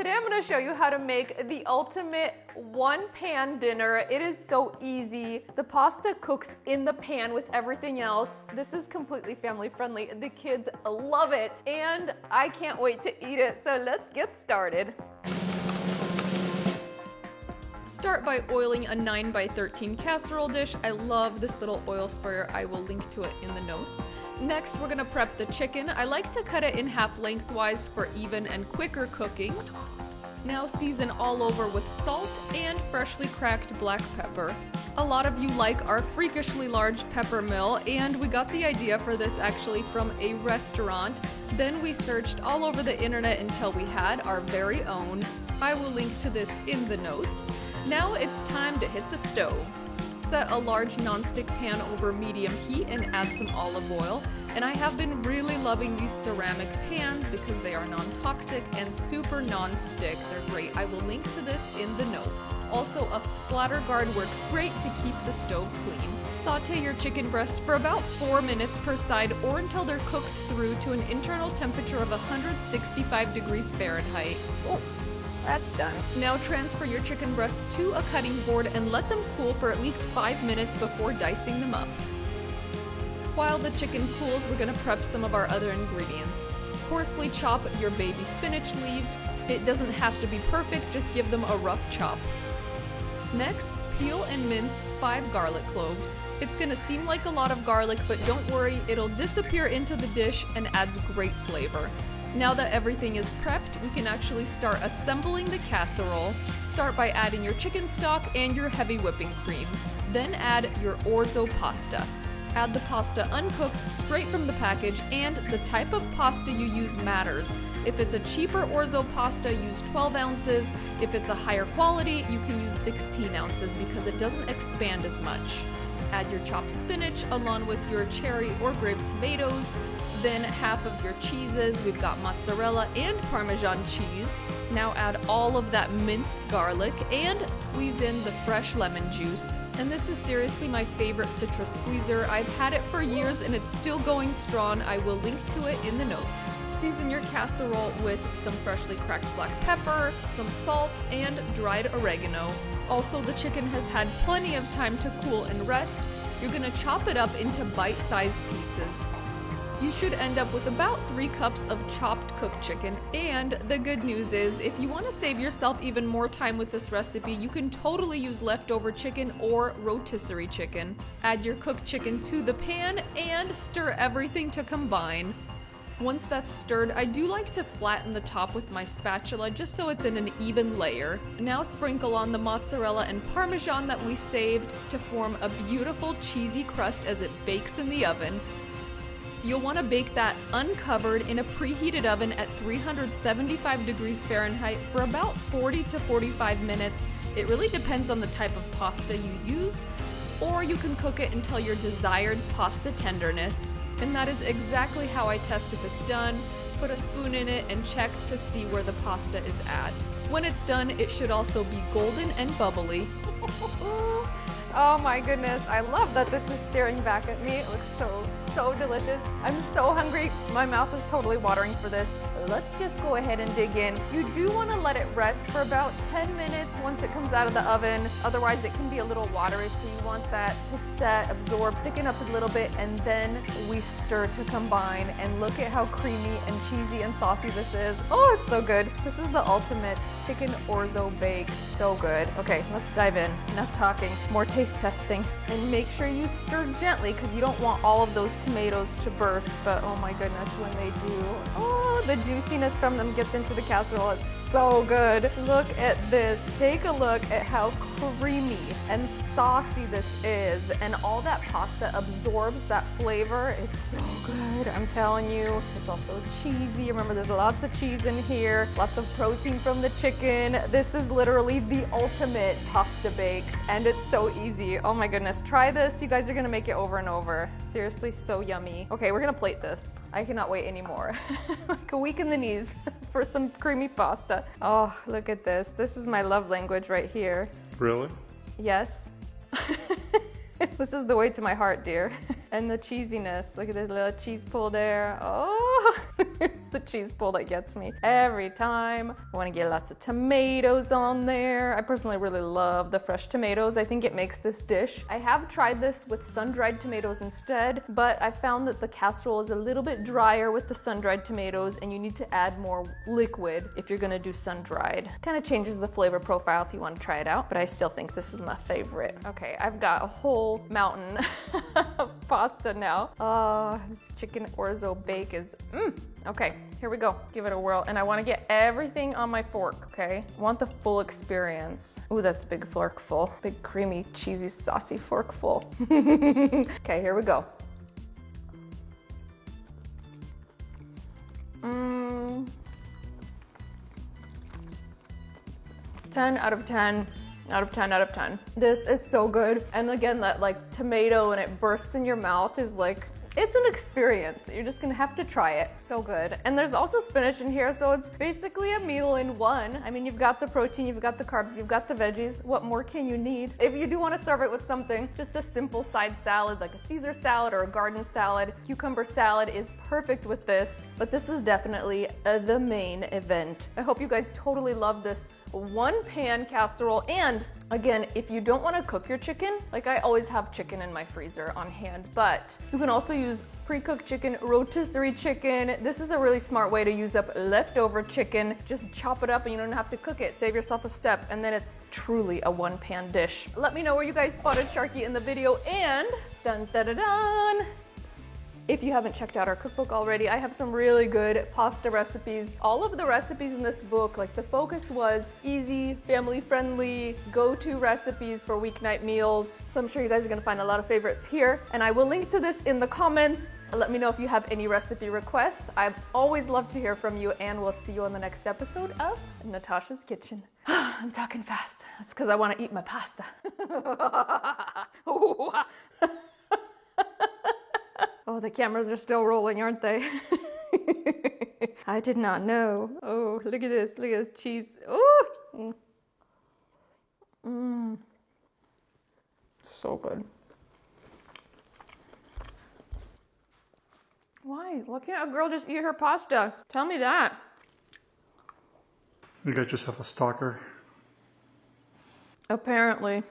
Today I'm going to show you how to make the ultimate one-pan dinner. It is so easy. The pasta cooks in the pan with everything else. This is completely family friendly. The kids love it and I can't wait to eat it. So let's get started. Start by oiling a 9x13 casserole dish. I love this little oil sprayer. I will link to it in the notes. Next, we're gonna prep the chicken. I like to cut it in half lengthwise for even and quicker cooking. Now season all over with salt and freshly cracked black pepper. A lot of you like our freakishly large pepper mill, and we got the idea for this actually from a restaurant. Then we searched all over the internet until we had our very own. I will link to this in the notes. Now it's time to hit the stove. Set a large nonstick pan over medium heat and add some olive oil. And I have been really loving these ceramic pans because they are non-toxic and super non-stick. They're great. I will link to this in the notes. Also, a splatter guard works great to keep the stove clean. Saute your chicken breast for about 4 minutes per side or until they're cooked through to an internal temperature of 165 degrees Fahrenheit. Oh. That's done. Now transfer your chicken breasts to a cutting board and let them cool for at least 5 minutes before dicing them up. While the chicken cools, we're gonna prep some of our other ingredients. Coarsely chop your baby spinach leaves. It doesn't have to be perfect, just give them a rough chop. Next, peel and mince 5 garlic cloves. It's gonna seem like a lot of garlic, but don't worry, it'll disappear into the dish and adds great flavor. Now that everything is prepped, we can actually start assembling the casserole. Start by adding your chicken stock and your heavy whipping cream. Then add your Orzo pasta. Add the pasta uncooked straight from the package, and the type of pasta you use matters. If it's a cheaper Orzo pasta, use 12 ounces. If it's a higher quality, you can use 16 ounces because it doesn't expand as much. Add your chopped spinach along with your cherry or grape tomatoes. Then half of your cheeses. We've got mozzarella and Parmesan cheese. Now add all of that minced garlic and squeeze in the fresh lemon juice. And this is seriously my favorite citrus squeezer. I've had it for years and it's still going strong. I will link to it in the notes. Season your casserole with some freshly cracked black pepper, some salt, and dried oregano. Also, the chicken has had plenty of time to cool and rest. You're gonna chop it up into bite-sized pieces. You should end up with about 3 cups of chopped cooked chicken. And the good news is, if you want to save yourself even more time with this recipe, you can totally use leftover chicken or rotisserie chicken. Add your cooked chicken to the pan and stir everything to combine. Once that's stirred, I do like to flatten the top with my spatula just so it's in an even layer. Now sprinkle on the mozzarella and Parmesan that we saved to form a beautiful cheesy crust as it bakes in the oven. You'll want to bake that uncovered in a preheated oven at 375 degrees Fahrenheit for about 40 to 45 minutes. It really depends on the type of pasta you use, or you can cook it until your desired pasta tenderness. And that is exactly how I test if it's done. Put a spoon in it and check to see where the pasta is at. When it's done, it should also be golden and bubbly. Oh my goodness, I love that this is staring back at me. It looks so delicious. I'm so hungry. My mouth is totally watering for this. Let's just go ahead and dig in. You do want to let it rest for about 10 minutes once it comes out of the oven. Otherwise it can be a little watery, so you want that to set, absorb, thicken up a little bit, and then we stir to combine. And look at how creamy and cheesy and saucy this is. Oh, it's so good. This is the ultimate chicken Orzo bake. So good. Okay, let's dive in. Enough talking, more taste testing. And make sure you stir gently because you don't want all of those tomatoes to burst, but oh my goodness, when they do, oh, the juiciness from them gets into the casserole. It's so good. Look at this. Take a look at how creamy and saucy this is, and all that pasta absorbs that flavor. It's so good, I'm telling you. It's also cheesy. Remember, there's lots of cheese in here, lots of protein from the chicken. This is literally the ultimate pasta bake, and it's so easy. Oh my goodness, try this. You guys are gonna make it over and over. Seriously, so yummy. Okay, we're gonna plate this. I cannot wait anymore. Like a week in the knees for some creamy pasta. Oh, look at this. This is my love language right here. Really? Yes. This is the way to my heart, dear. And the cheesiness. Look at this little cheese pull there. Oh, it's It's the cheese pull that gets me every time. I want to get lots of tomatoes on there. I personally really love the fresh tomatoes. I think it makes this dish. I have tried this with sun-dried tomatoes instead, but I found that the casserole is a little bit drier with the sun-dried tomatoes, and you need to add more liquid if you're gonna do sun-dried. Kind of changes the flavor profile if you want to try it out, but I still think this is my favorite. Okay, I've got a whole mountain of pasta now. This chicken orzo bake is, okay, here we go. Give it a whirl, and I want to get everything on my fork, okay? I want the full experience. Ooh, that's a big forkful. Big, creamy, cheesy, saucy forkful. Okay, here we go. 10 out of 10. Out of 10 out of 10. This is so good. And again, that like tomato and it bursts in your mouth is like, it's an experience. You're just gonna have to try it. So good. And there's also spinach in here, so it's basically a meal in one. I mean, you've got the protein, you've got the carbs, you've got the veggies. What more can you need? If you do want to serve it with something, just a simple side salad, like a Caesar salad or a garden salad, cucumber salad is perfect with this, but this is definitely the main event. I hope you guys totally love this one pan casserole. And again, if you don't want to cook your chicken, like I always have chicken in my freezer on hand, but you can also use pre-cooked chicken, rotisserie chicken. This is a really smart way to use up leftover chicken. Just chop it up and you don't have to cook it. Save yourself a step, and then it's truly a one-pan dish. Let me know where you guys spotted Sharky in the video, and dun dun dun dun. If you haven't checked out our cookbook already, I have some really good pasta recipes. All of the recipes in this book, like the focus was easy, family-friendly, go-to recipes for weeknight meals. So I'm sure you guys are gonna find a lot of favorites here. And I will link to this in the comments. Let me know if you have any recipe requests. I'd always love to hear from you, and we'll see you on the next episode of Natasha's Kitchen. I'm talking fast. That's because I want to eat my pasta. Oh, the cameras are still rolling, aren't they? I did not know. Oh, look at this. Look at the cheese. Oh! So good. Why? Why can't a girl just eat her pasta? Tell me that. You got yourself a stalker. Apparently.